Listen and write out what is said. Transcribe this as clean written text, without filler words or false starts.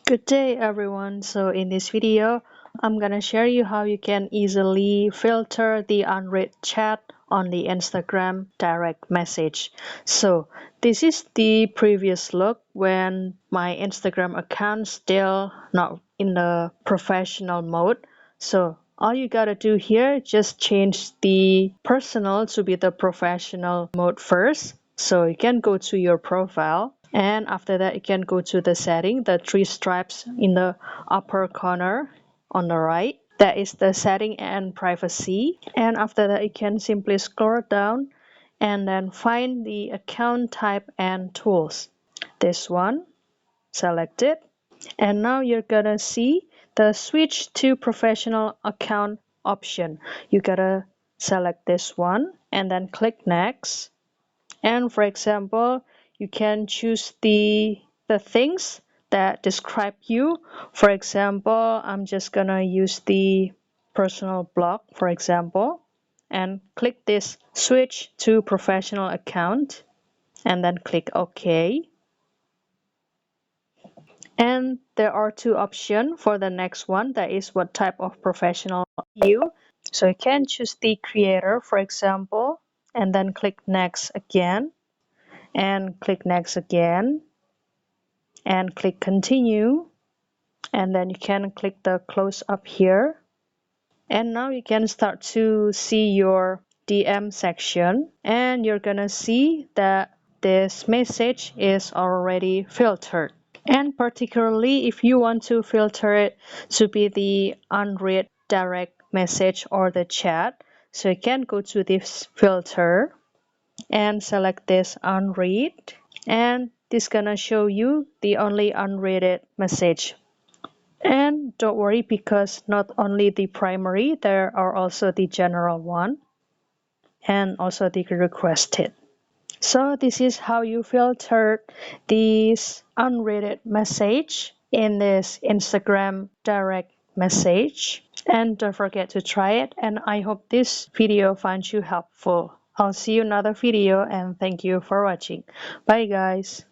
Good day everyone. So in this video, I'm gonna share you how you can easily filter the unread chat on the Instagram direct message. So this is the previous look when my Instagram account still not in the professional mode. So all you gotta do here, just change the personal to be the professional mode first. So you can go to your profile, and after that you can go to the setting, the three stripes in the upper corner on the right. That is the setting and privacy. And after that you can simply scroll down and then find the account type and tools. This one, select it. And now you're gonna see the switch to professional account option. You gotta select this one and then click next. And for example, you can choose the things that describe you. For example, I'm just gonna use the personal blog, for example, and click this switch to professional account and then click OK. And there are two options for the next one, that is what type of professional you. So you can choose the creator, for example, and then click next again, and click next again, and click continue, and then you can click the close up here. And now you can start to see your DM section, and you're gonna see that this message is already filtered. And particularly if you want to filter it to be the unread direct message or the chat, so you can go to this filter and select this unread, and this gonna show you the only unreaded message. And don't worry, because not only the primary, there are also the general one and also the requested. So this is how you filter this unread message in this Instagram direct message. And don't forget to try it, and I hope this video finds you helpful. I'll see you in another video, and thank you for watching. Bye guys.